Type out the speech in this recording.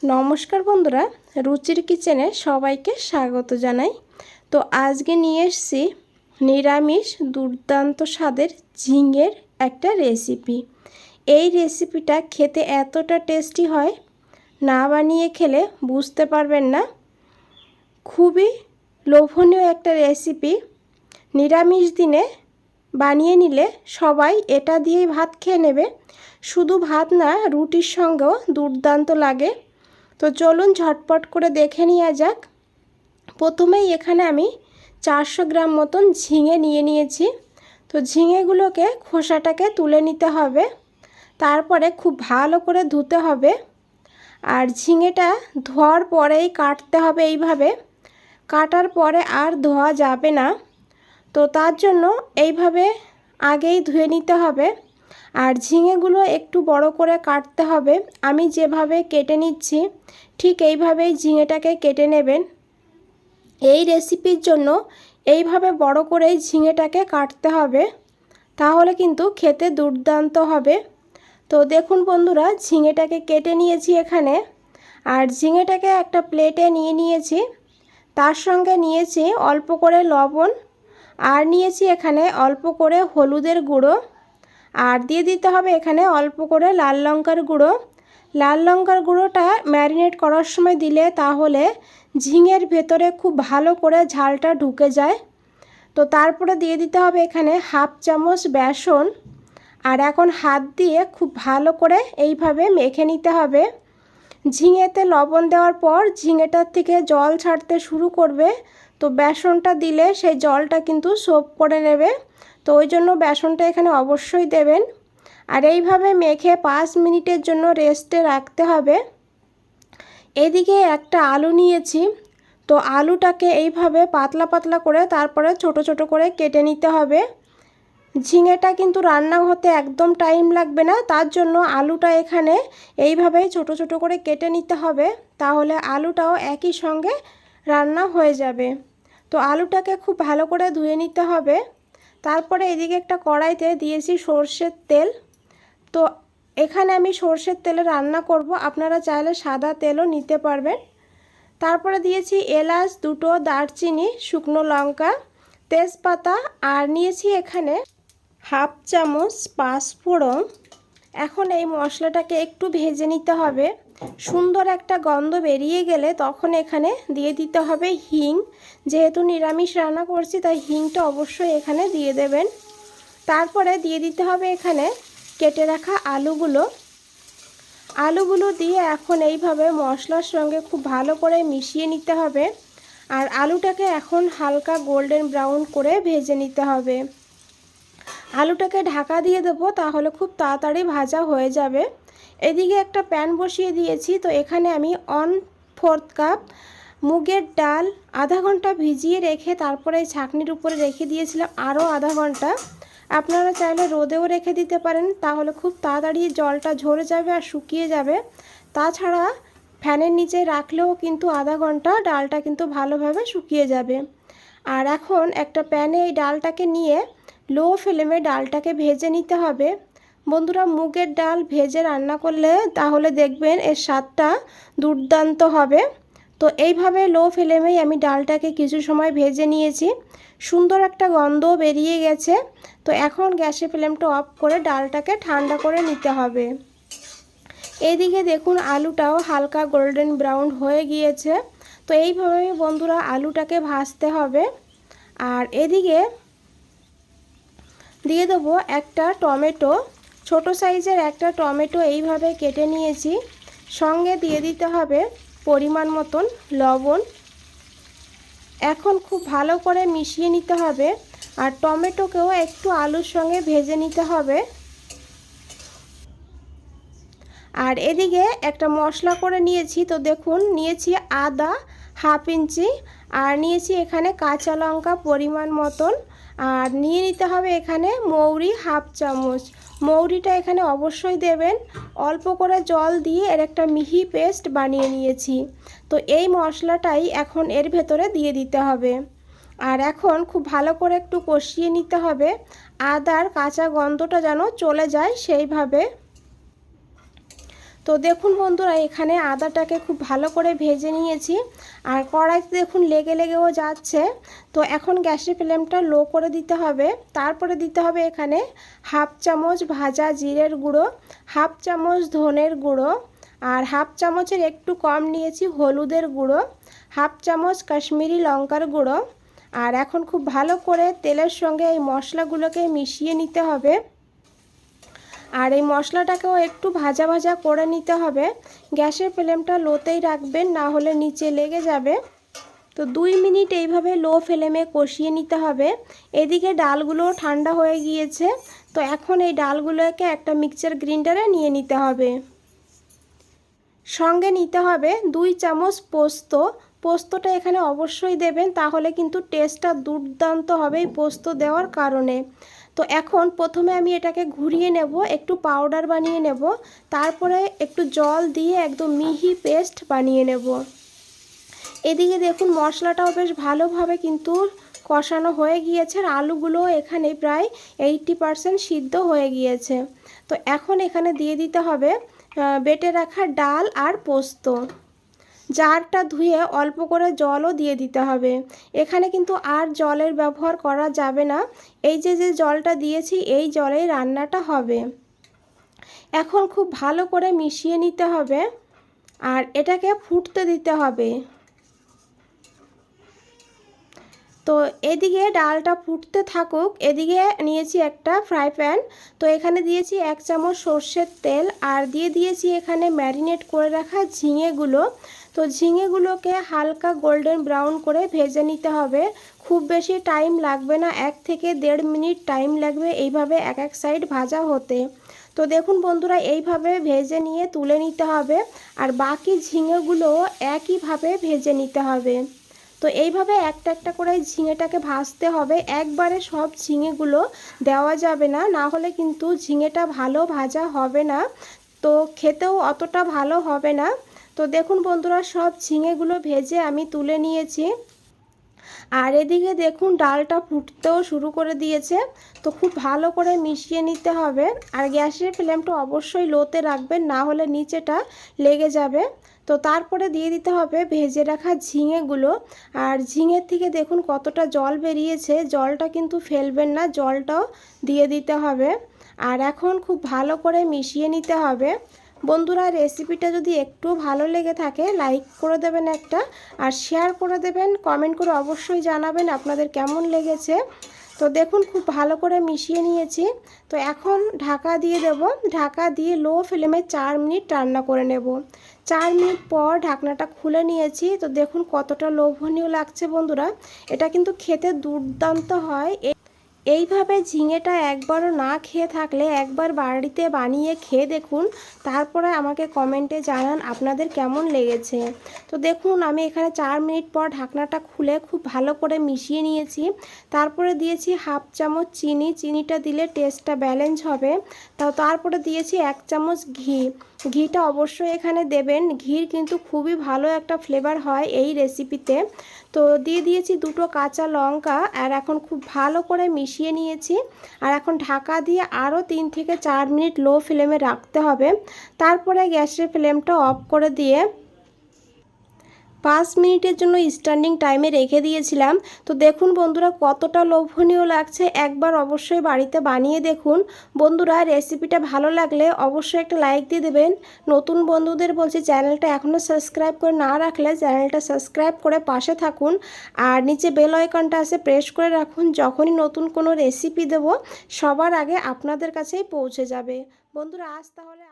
নমস্কার বন্ধুরা, রুচির কিচেনে সবাইকে স্বাগত জানাই। তো আজকে নিয়ে এসেছি নিরামিষ দুর্দান্ত স্বাদের ঝিঙের একটা রেসিপি। এই রেসিপিটা খেতে এতটা টেস্টি হয়, না বানিয়ে খেলে বুঝতে পারবেন না। খুবই লোভনীয় একটা রেসিপি। নিরামিষ দিনে বানিয়ে নিলে সবাই এটা দিয়েই ভাত খেয়ে নেবে। শুধু ভাত না, রুটির সঙ্গেও দুর্দান্ত লাগে। তো চলুন ঝটপট করে দেখে নেওয়া যাক। প্রথমেই এখানে আমি 400 গ্রাম মতন ঝিঙে নিয়ে নিয়েছি। তো ঝিঙেগুলোকে খোসাটাকে তুলে নিতে হবে, তারপরে খুব ভালো করে ধুতে হবে। আর ঝিঙেটা ধোয়ার পরেই কাটতে হবে এইভাবে, কাটার পরে আর ধোয়া যাবে না। তো তার জন্য এইভাবে আগেই ধুয়ে নিতে হবে। আর ঝিঙেগুলো একটু বড় করে কাটতে হবে। আমি যেভাবে কেটে নিচ্ছি ঠিক এইভাবেই ঝিঙেটাকে কেটে নেবেন। এই রেসিপির জন্য এইভাবে বড় করেই ঝিঙেটাকে কাটতে হবে, তাহলে কিন্তু খেতে দুর্দান্ত হবে। তো দেখুন বন্ধুরা, ঝিঙেটাকে কেটে নিয়েছি এখানে। আর ঝিঙেটাকে একটা প্লেটে নিয়ে নিয়েছি। তার সঙ্গে নিয়েছি অল্প করে লবণ, আর নিয়েছি এখানে অল্প করে হলুদের গুঁড়ো, আর দিয়ে দিতে হবে এখানে অল্প করে লাল লঙ্কার গুঁড়ো। লাল লঙ্কার গুঁড়োটা ম্যারিনেট করার সময় দিলে তাহলে ঝিঙের ভেতরে খুব ভালো করে ঝালটা ঢুকে যায়। তো তারপরে দিয়ে দিতে হবে এখানে হাফ চামচ বেসন। আর এখন হাত দিয়ে খুব ভালো করে এইভাবে মেখে নিতে হবে। ঝিঙেতে লবণ দেওয়ার পর ঝিঙেটার থেকে জল ছাড়তে শুরু করবে। তো বেসনটা দিলে সেই জলটা কিন্তু সোপ করে নেবে। তো ওই জন্য বেসনটা এখানে অবশ্যই দেবেন। আর এইভাবে মেখে 5 মিনিটের জন্য রেস্টে রাখতে হবে। এদিকে একটা আলু নিয়েছি। তো আলুটাকে এইভাবে পাতলা পাতলা করে তারপরে ছোট ছোট করে কেটে নিতে হবে। ঝিঙেটা কিন্তু রান্না হতে একদম টাইম লাগবে না, তার জন্য আলুটা এখানে এইভাবেই ছোট ছোট করে কেটে নিতে হবে, তাহলে আলুটাও একই সঙ্গে রান্না হয়ে যাবে। তো আলুটাকে খুব ভালো করে ধুয়ে নিতে হবে। তারপরে এদিকে একটা কড়াইতে দিয়েছি সর্ষের তেল। তো এখানে আমি সর্ষের তেলে রান্না করব, আপনারা চাইলে সাদা তেলও নিতে পারবেন। তারপরে দিয়েছি এলাচ দুটো, দারচিনি, শুকনো লঙ্কা, তেজপাতা, আর নিয়েছি এখানে হাফ চামচ পাঁচফোড়ন। এখন এই মশলাটাকে একটু ভেজে নিতে হবে। সুন্দর একটা গন্ধ বেরিয়ে গেলে তখন এখানে দিয়ে দিতে হবে হিং। যেহেতু নিরামিষ রান্না করছি তাই হিংটা অবশ্যই এখানে দিয়ে দেবেন। তারপরে দিয়ে দিতে হবে এখানে কেটে রাখা আলুগুলো দিয়ে এখন এইভাবে মশলার সঙ্গে খুব ভালো করে মিশিয়ে নিতে হবে। আর আলুটাকে এখন হালকা গোল্ডেন ব্রাউন করে ভেজে নিতে হবে। আলুটাকে ঢাকা দিয়ে দেবো, তাহলে খুব তাড়াতাড়ি ভাজা হয়ে যাবে। এদিকে একটা প্যান বসিয়ে দিয়েছি। তো এখানে আমি 1/4 কাপ মুগের ডাল আধা ঘন্টা ভিজিয়ে রেখে তারপরে ছাঁকনির উপরে রেখে দিয়েছিলাম আরও আধা ঘন্টা। আপনারা চাইলে রোদেও রেখে দিতে পারেন, তাহলে খুব তাড়াতাড়ি জলটা ঝরে যাবে আর শুকিয়ে যাবে। তাছাড়া ফ্যানের নিচে রাখলেও কিন্তু আধা ঘন্টা ডালটা কিন্তু ভালোভাবে শুকিয়ে যাবে। আর এখন একটা প্যানে এই ডালটাকে নিয়ে লো ফ্লেমে ডালটাকে ভেজে নিতে হবে। বন্ধুরা, মুগের ডাল ভেজে রান্না করলে তাহলে দেখবেন এর স্বাদটা দুর্দান্ত হবে। তো এইভাবে লো ফ্লেমেই আমি ডালটাকে কিছু সময় ভেজে নিয়েছি। সুন্দর একটা গন্ধ বেরিয়ে গেছে। তো এখন গ্যাসের ফ্লেমটা অফ করে ডালটাকে ঠান্ডা করে নিতে হবে। এইদিকে দেখুন আলুটাও হালকা গোল্ডেন ব্রাউন হয়ে গিয়েছে। তো এইভাবে বন্ধুরা আলুটাকে ভাজতে হবে। আর এদিকে দিয়ে দেবো একটা টমেটো, ছোট সাইজের একটা টমেটো এইভাবে কেটে নিয়েছি। সঙ্গে দিয়ে দিতে হবে পরিমাণ মতন লবণ। এখন খুব ভালো করে মিশিয়ে নিতে হবে। আর টমেটোকেও একটু আলুর সঙ্গে ভেজে নিতে হবে। আর এদিকে একটা মশলা করে নিয়েছি। তো দেখুন নিয়েছি আদা হাফ ইঞ্চি, আর নিয়েছি এখানে কাঁচা লঙ্কা পরিমাণ মতন, আর নিয়ে নিতে হবে এখানে মৌরি হাফ চামচ। মৌরিটা এখানে অবশ্যই দেবেন। অল্প করে জল দিয়ে এর একটা মিহি পেস্ট বানিয়ে নিয়েছি। তো এই মশলাটাই এখন এর ভেতরে দিয়ে দিতে হবে। আর এখন খুব ভালো করে একটু কষিয়ে নিতে হবে, আদার কাঁচা গন্ধটা যেন চলে যায় সেইভাবে। তো দেখুন বন্ধুরা, এখানে আদাটাকে খুব ভালো করে ভেজে নিয়েছি আর কড়াইতে দেখুন লেগেও যাচ্ছে। তো এখন গ্যাসের ফ্লেমটা লো করে দিতে হবে। তারপরে দিতে হবে এখানে হাফ চামচ ভাজা জিরের গুঁড়ো, হাফ চামচ ধনের গুঁড়ো, আর হাফ চামচের একটু কম নিয়েছি হলুদের গুঁড়ো, হাফ চামচ কাশ্মীরি লঙ্কার গুঁড়ো। আর এখন খুব ভালো করে তেলের সঙ্গে এই মশলাগুলোকে মিশিয়ে নিতে হবে। আর এই মশলাটাকেও একটু ভাজা ভাজা করে নিতে হবে। গ্যাসের ফ্লেমটা লোতেই রাখবেন, না হলে নিচে লেগে যাবে। তো 2 মিনিট এইভাবে লো ফ্লেমে কষিয়ে নিতে হবে। এদিকে ডালগুলো ঠান্ডা হয়ে গিয়েছে। তো এখন এই ডালগুলোকে একটা মিক্সচার গ্রাইন্ডারে নিয়ে নিতে হবে। সঙ্গে নিতে হবে 2 চামচ পোস্ত। পোস্তটা এখানে অবশ্যই দেবেন, তাহলে কিন্তু টেস্টটা দুর্দান্ত হবে এই পোস্ত দেওয়ার কারণে। তো এখন প্রথমে আমি এটাকে ঘুরিয়ে নেব, একটু পাউডার বানিয়ে নেব, তারপরে একটু জল দিয়ে একদম মিহি পেস্ট বানিয়ে নেব। এদিকে দেখুন মশলাটাও বেশ ভালোভাবে কিন্তু কষানো হয়ে গিয়েছে আর আলুগুলো এখানে প্রায় 80% সিদ্ধ হয়ে গিয়েছে। তো এখন এখানে দিয়ে দিতে হবে বেটে রাখা ডাল আর পোস্ত। জারটা ধুয়ে অল্প করে জলও দিয়ে দিতে হবে। এখানে কিন্তু আর জলের ব্যবহার করা যাবে না। এই যে জলটা দিয়েছি এই জলেই রান্নাটা হবে। এখন খুব ভালো করে মিশিয়ে নিতে হবে আর এটাকে ফুটতে দিতে হবে। তো এদিকে ডালটা ফুটতে থাকুক, এদিকে নিয়েছি একটা ফ্রাই প্যান। তো এখানে দিয়েছি 1 চামচ সর্ষের তেল আর দিয়ে দিয়েছি এখানে ম্যারিনেট করে রাখা ঝিঙেগুলো। তো ঝিঙেগুলোকে হালকা গোল্ডেন ব্রাউন করে ভেজে নিতে হবে। খুব বেশি টাইম লাগবে না, 1 থেকে 1.5 মিনিট টাইম লাগবে এইভাবে এক সাইড ভাজা হতে। তো দেখুন বন্ধুরা, এইভাবে ভেজে নিয়ে তুলে নিতে হবে আর বাকি ঝিঙেগুলোও একইভাবে ভেজে নিতে হবে। তো এইভাবে একটা একটা করে ঝিঙেটাকে ভাজতে হবে, একবারে সব ঝিঙেগুলো দেওয়া যাবে না, না হলে কিন্তু ঝিঙেটা ভালো ভাজা হবে না, তো খেতেও অতটা ভালো হবে না। তো দেখুন বন্ধুরা, সব ঝিঙেগুলো ভেজে আমি তুলে নিয়েছি আর এদিকে দেখুন ডালটা ফুটতেও শুরু করে দিয়েছে। তো খুব ভালো করে মিশিয়ে নিতে হবে আর গ্যাসের ফ্লেমটা অবশ্যই লোতে রাখবেন, না হলে নিচেটা লেগে যাবে। তো তারপরে দিয়ে দিতে হবে ভেজে রাখা ঝিঙেগুলো আর ঝিঙের থেকে দেখুন কতটা জল বেরিয়েছে, জলটা কিন্তু ফেলবেন না, জলটাও দিয়ে দিতে হবে। আর এখন খুব ভালো করে মিশিয়ে নিতে হবে। বন্ধুরা, রেসিপিটা যদি একটু ভালো লেগে থাকে লাইক করে দেবেন একটা, আর শেয়ার করে দেবেন, কমেন্ট করে অবশ্যই জানাবেন আপনাদের কেমন লেগেছে। তো দেখুন খুব ভালো করে মিশিয়ে নিয়েছি। তো এখন ঢাকা দিয়ে দেব, ঢাকা দিয়ে লো ফ্লেমে 4 মিনিট রান্না করে নেব। 4 মিনিট পর ঢাকনাটা খুলে নিয়েছি। তো দেখুন কতটা লোভনীয় লাগছে বন্ধুরা, এটা কিন্তু খেতে দুর্দান্ত হয়। এইভাবে ঝিঙেটা একবারও না খেয়ে থাকলে একবার বাড়িতে বানিয়ে খেয়ে দেখুন, তারপরে আমাকে কমেন্টে জানান আপনাদের কেমন লেগেছে। তো দেখুন আমি এখানে 4 মিনিট পর ঢাকনাটা খুলে খুব ভালো করে মিশিয়ে নিয়েছি। তারপরে দিয়েছি হাফ চামচ চিনি, চিনিটা দিলে টেস্টটা ব্যালেন্স হবে। তারপরে দিয়েছি 1 চামচ ঘি, ঘিটা অবশ্যই এখানে দেবেন, ঘির কিন্তু খুবই ভালো একটা ফ্লেভার হয় এই রেসিপিতে। তো দিয়ে দিয়েছি 2টো কাঁচা লঙ্কা আর এখন খুব ভালো করে মিশিয়ে নিয়েছি। আর এখন ঢাকা দিয়ে আরও 3 থেকে 4 মিনিট লো ফ্লেমে রাখতে হবে। তারপরে গ্যাসের ফ্লেমটা অফ করে দিয়ে 5 মিনিটের জন্য স্ট্যান্ডিং টাইমে রেখে দিয়েছিলাম। তো দেখুন বন্ধুরা কতটা লোভনীয় লাগছে, একবার অবশ্যই বাড়িতে বানিয়ে দেখুন। বন্ধুরা, রেসিপিটা ভালো লাগলে অবশ্যই একটা লাইক দিয়ে দেবেন। নতুন বন্ধুদের বলছি, চ্যানেলটা এখনও সাবস্ক্রাইব করে না রাখলে চ্যানেলটা সাবস্ক্রাইব করে পাশে থাকুন আর নিচে বেল আইকনটা আছে প্রেস করে রাখুন, যখনই নতুন কোনো রেসিপি দেব সবার আগে আপনাদের কাছেই পৌঁছে যাবে। বন্ধুরা, আজ তাহলে